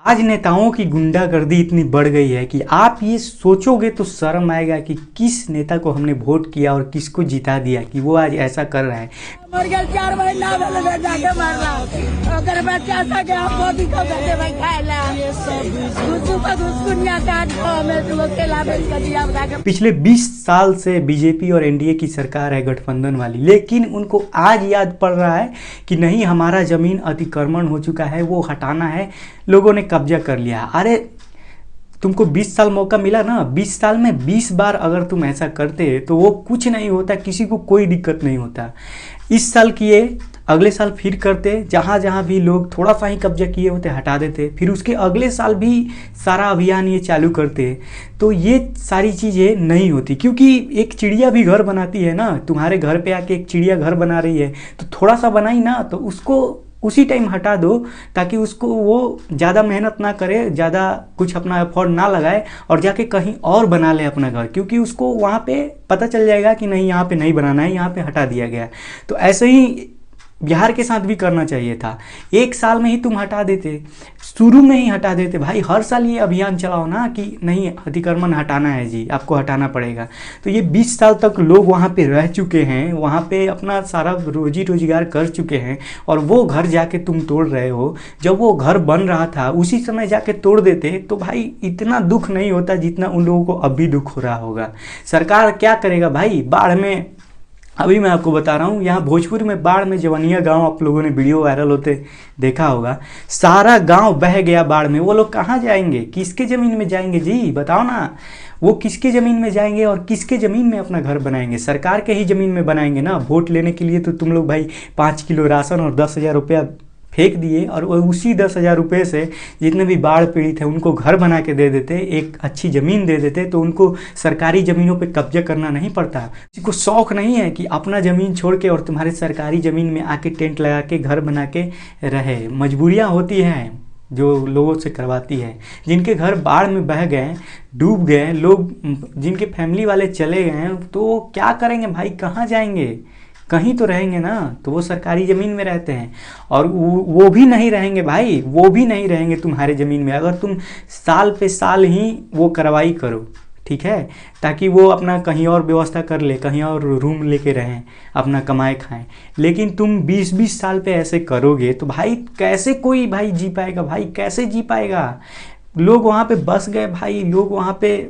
आज नेताओं की गुंडागर्दी इतनी बढ़ गई है कि आप ये सोचोगे तो शर्म आएगा कि किस नेता को हमने वोट किया और किसको जिता दिया कि वो आज ऐसा कर रहा है। मर गया 4 महीना भेल जाके मारला ओकर बच्चा सा के मोदी को कहते भाई खाएला घुसू का घुसकुनिया काट को में तो केला बेच के दिया बता के। पिछले 20 साल से बीजेपी और एनडीए की सरकार है गठबंधन वाली, लेकिन उनको आज याद पड़ रहा है कि नहीं हमारा जमीन अतिक्रमण हो चुका है, वो हटाना है, लोगों ने कब्जा कर लिया। अरे तुमको 20 साल मौका मिला ना, 20 साल में 20 बार अगर तुम ऐसा करते तो वो कुछ नहीं होता, किसी को कोई दिक्कत नहीं होता। इस साल किए, अगले साल फिर करते, जहाँ जहाँ भी लोग थोड़ा सा ही कब्जा किए होते हटा देते, फिर उसके अगले साल भी सारा अभियान ये चालू करते, तो ये सारी चीज़ें नहीं होती। क्योंकि एक चिड़िया भी घर बनाती है ना, तुम्हारे घर पे आके एक चिड़िया घर बना रही है तो थोड़ा सा बनाई ना, तो उसको उसी टाइम हटा दो ताकि उसको वो ज़्यादा मेहनत ना करे, ज़्यादा कुछ अपना एफर्ट ना लगाए और जाके कहीं और बना ले अपना घर, क्योंकि उसको वहाँ पे पता चल जाएगा कि नहीं यहाँ पे नहीं बनाना है, यहाँ पे हटा दिया गया। तो ऐसे ही बिहार के साथ भी करना चाहिए था। एक साल में ही तुम हटा देते, शुरू में ही हटा देते भाई। हर साल ये अभियान चलाओ ना कि नहीं अतिक्रमण हटाना है जी, आपको हटाना पड़ेगा। तो ये 20 साल तक लोग वहाँ पे रह चुके हैं, वहाँ पे अपना सारा रोजी रोजगार कर चुके हैं और वो घर जाके तुम तोड़ रहे हो। जब वो घर बन रहा था उसी समय जाके तोड़ देते तो भाई इतना दुख नहीं होता जितना उन लोगों को अब भी दुख हो रहा होगा। सरकार क्या करेगा भाई, बाढ़ में अभी मैं आपको बता रहा हूँ, यहाँ भोजपुर में बाढ़ में जवनिया गांव, आप लोगों ने वीडियो वायरल होते देखा होगा, सारा गांव बह गया बाढ़ में। वो लोग कहाँ जाएंगे, किसके ज़मीन में जाएंगे जी बताओ ना। वो किसके ज़मीन में जाएंगे और किसके ज़मीन में अपना घर बनाएंगे? सरकार के ही ज़मीन में बनाएंगे ना। वोट लेने के लिए तो तुम लोग भाई 5 किलो राशन और 10,000 रुपया फेंक दिए और उसी 10,000 रुपये से जितने भी बाढ़ पीड़ित है उनको घर बना के दे देते, एक अच्छी ज़मीन दे देते, तो उनको सरकारी ज़मीनों पे कब्जा करना नहीं पड़ता। किसी को शौक़ नहीं है कि अपना ज़मीन छोड़ के और तुम्हारे सरकारी ज़मीन में आके टेंट लगा के घर बना के रहे। मजबूरियाँ होती हैं जो लोगों से करवाती है। जिनके घर बाढ़ में बह गए, डूब गए, लोग जिनके फैमिली वाले चले गए हैं, तो क्या करेंगे भाई, कहाँ जाएंगे? कहीं तो रहेंगे ना। तो वो सरकारी ज़मीन में रहते हैं और वो भी नहीं रहेंगे भाई, वो भी नहीं रहेंगे तुम्हारे ज़मीन में अगर तुम साल पे साल ही वो कार्रवाई करो, ठीक है, ताकि वो अपना कहीं और व्यवस्था कर ले, कहीं और रूम लेके रहें, अपना कमाए खाएं। लेकिन तुम 20-20 साल पे ऐसे करोगे तो भाई कैसे कोई भाई जी पाएगा भाई, कैसे जी पाएगा? लोग वहाँ पे बस गए भाई, लोग वहाँ पे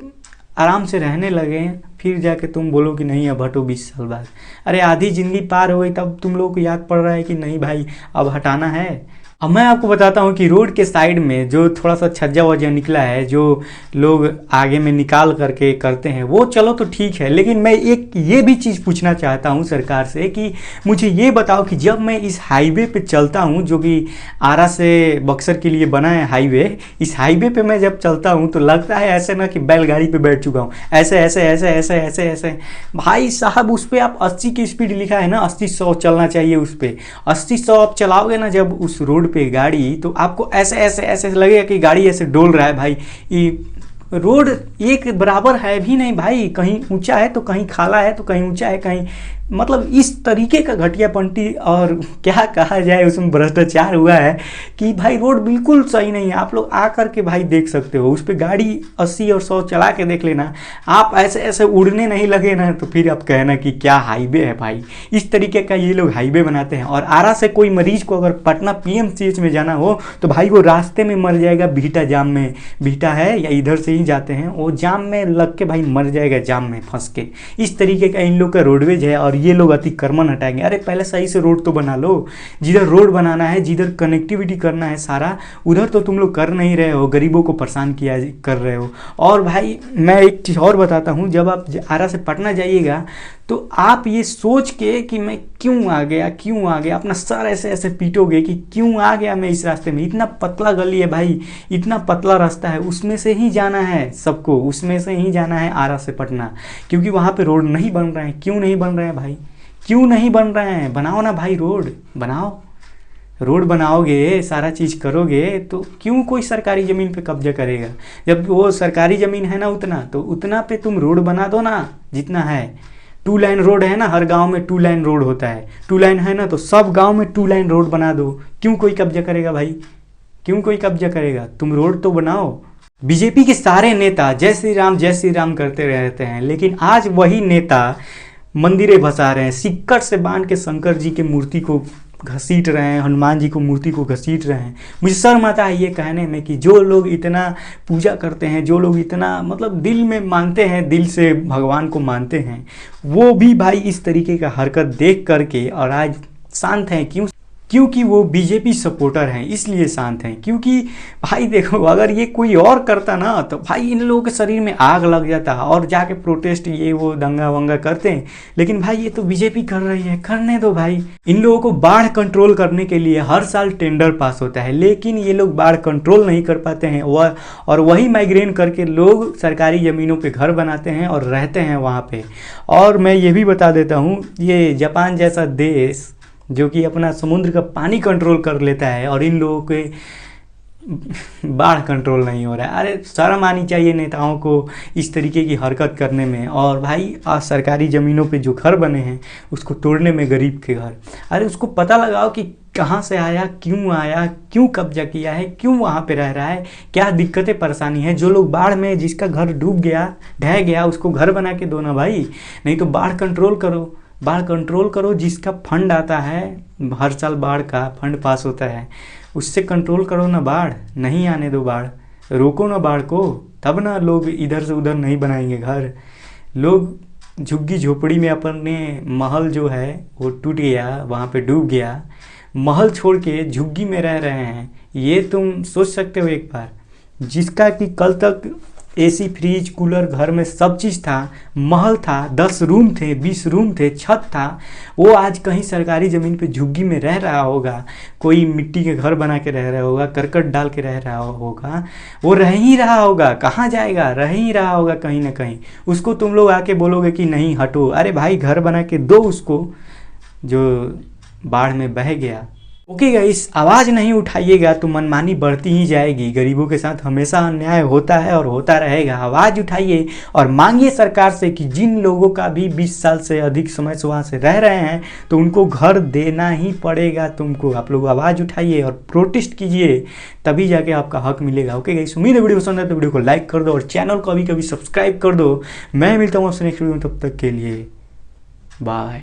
आराम से रहने लगे हैं, फिर जाके तुम बोलो कि नहीं अब हटो 20 साल बाद। अरे आधी ज़िंदगी पार हो गई तब तुम लोगों को याद पड़ रहा है कि नहीं भाई अब हटाना है। अब मैं आपको बताता हूँ कि रोड के साइड में जो थोड़ा सा छज्जा वज्जा निकला है, जो लोग आगे में निकाल करके करते हैं, वो चलो तो ठीक है, लेकिन मैं एक ये भी चीज़ पूछना चाहता हूँ सरकार से कि मुझे ये बताओ कि जब मैं इस हाईवे पे चलता हूँ, जो कि आरा से बक्सर के लिए बना है हाईवे, इस हाईवे पे मैं जब चलता हूँ तो लगता है ऐसे ना कि बैलगाड़ी पे बैठ चुका हूँ, ऐसे ऐसे ऐसे ऐसे ऐसे ऐसे। भाई साहब उस पर आप 80 की स्पीड लिखा है ना, 80-100 चलना चाहिए उस पर। 80-100 आप चलाओगे ना जब उस रोड पे गाड़ी, तो आपको ऐसे ऐसे ऐसे लगेगा कि गाड़ी ऐसे डोल रहा है भाई। ये रोड एक बराबर है भी नहीं भाई, कहीं ऊंचा है तो कहीं खाला है तो कहीं ऊंचा है, कहीं मतलब इस तरीके का घटियापंती और क्या कहा जाए उसमें भ्रष्टाचार हुआ है कि भाई रोड बिल्कुल सही नहीं है। आप लोग आ करके भाई देख सकते हो, उस पर गाड़ी 80 और 100 चला के देख लेना, आप ऐसे ऐसे उड़ने नहीं लगे ना तो फिर आप कहना कि क्या हाईवे है भाई। इस तरीके का ये लोग हाईवे बनाते हैं। और आरा से कोई मरीज को अगर पटना PMCH में जाना हो तो भाई वो रास्ते में मर जाएगा, बीटा जाम में, बीटा है या इधर से ही जाते हैं, वो जाम में लग के भाई मर जाएगा, जाम में फंस के। इस तरीके का इन लोग का रोडवेज है और ये लोग अतिक्रमण हटाएंगे। अरे पहले सही से रोड तो बना लो, जिधर रोड बनाना है, जिधर कनेक्टिविटी करना है सारा, उधर तो तुम लोग कर नहीं रहे हो, गरीबों को परेशान किया कर रहे हो। और भाई मैं एक चीज़ और बताता हूँ, जब आप आरा से पटना जाइएगा तो आप ये सोच के कि मैं क्यों आ गया, क्यों आ गया, अपना सर ऐसे ऐसे पीटोगे कि क्यों आ गया मैं इस रास्ते में। इतना पतला गली है भाई, इतना पतला रास्ता है, उसमें से ही जाना है सबको, उसमें से ही जाना है आरा से पटना, क्योंकि वहाँ पे रोड नहीं बन रहे हैं। क्यों नहीं बन रहे हैं भाई, क्यों नहीं बन रहे हैं? बनाओ ना भाई, रोड बनाओ। रोड बनाओगे, सारा चीज़ करोगे तो क्यों कोई सरकारी ज़मीन पे कब्जा करेगा? जब वो सरकारी ज़मीन है ना उतना, तो उतना पे तुम रोड बना दो ना जितना है। 2 लाइन रोड है ना, हर गांव में 2 लाइन रोड होता है, 2 लाइन है ना, तो सब गांव में 2 लाइन रोड बना दो, क्यों कोई कब्जा करेगा भाई? क्यों कोई कब्जा करेगा? तुम रोड तो बनाओ। बीजेपी के सारे नेता जय श्री राम करते रहते हैं, लेकिन आज वही नेता मंदिरें बसा रहे हैं, सिक्कड़ से बांध के शंकर जी के मूर्ति को घसीट रहे हैं, हनुमान जी को मूर्ति को घसीट रहे हैं। मुझे शर्म आता है ये कहने में कि जो लोग इतना पूजा करते हैं, जो लोग इतना मतलब दिल में मानते हैं, दिल से भगवान को मानते हैं, वो भी भाई इस तरीके का हरकत देख करके और आज शांत हैं। क्योंकि वो बीजेपी सपोर्टर हैं, इसलिए शांत हैं। क्योंकि भाई देखो, अगर ये कोई और करता ना तो भाई इन लोगों के शरीर में आग लग जाता और जाके प्रोटेस्ट ये वो दंगा वंगा करते हैं। लेकिन भाई ये तो बीजेपी कर रही है, करने दो भाई। इन लोगों को बाढ़ कंट्रोल करने के लिए हर साल टेंडर पास होता है, लेकिन ये लोग बाढ़ कंट्रोल नहीं कर पाते हैं और वही माइग्रेन करके लोग सरकारी ज़मीनों पर घर बनाते हैं और रहते हैं वहाँ पर। और मैं ये भी बता देता हूँ, ये जापान जैसा देश जो कि अपना समुद्र का पानी कंट्रोल कर लेता है और इन लोगों के बाढ़ कंट्रोल नहीं हो रहा है। अरे शर्म आनी चाहिए नेताओं को इस तरीके की हरकत करने में। और भाई आज सरकारी ज़मीनों पे जो घर बने हैं उसको तोड़ने में, गरीब के घर, अरे उसको पता लगाओ कि कहाँ से आया, क्यों कब्जा किया है, क्यों वहाँ पे रह रहा है, क्या दिक्कतें परेशानी है। जो लोग बाढ़ में, जिसका घर डूब गया, ढह गया, उसको घर बना के दो ना भाई। नहीं तो बाढ़ कंट्रोल करो। जिसका फंड आता है, हर साल बाढ़ का फंड पास होता है, उससे कंट्रोल करो ना बाढ़। नहीं आने दो बाढ़, रोको ना बाढ़ को, तब ना लोग इधर से उधर नहीं बनाएंगे घर। लोग झुग्गी झोपड़ी में अपने महल जो है वो टूट गया, वहाँ पे डूब गया, महल छोड़ के झुग्गी में रह रहे हैं। ये तुम सोच सकते हो एक बार, जिसका कि कल तक एसी, फ्रिज, कूलर घर में सब चीज़ था, महल था, 10 रूम थे, 20 रूम थे, छत था, वो आज कहीं सरकारी ज़मीन पे झुग्गी में रह रहा होगा, कोई मिट्टी के घर बना के रह रहा होगा, करकट डाल के रह रहा होगा, वो रह ही रहा होगा। कहाँ जाएगा? रह ही रहा होगा कहीं ना कहीं। उसको तुम लोग आके बोलोगे कि नहीं हटो। अरे भाई घर बना के दो उसको जो बाढ़ में बह गया। ओके गाइस, आवाज़ नहीं उठाइएगा तो मनमानी बढ़ती ही जाएगी। गरीबों के साथ हमेशा अन्याय होता है और होता रहेगा। आवाज़ उठाइए और मांगिए सरकार से कि जिन लोगों का भी 20 साल से अधिक समय से वहाँ से रह रहे हैं तो उनको घर देना ही पड़ेगा तुमको। आप लोग आवाज़ उठाइए और प्रोटेस्ट कीजिए, तभी जाके आपका हक मिलेगा। ओके गाइस, उम्मीद है वीडियो पसंद है तो वीडियो को लाइक कर दो और चैनल को कभी सब्सक्राइब कर दो। मैं मिलता हूँ आपसे नेक्स्ट वीडियो में, तब तक के लिए बाय।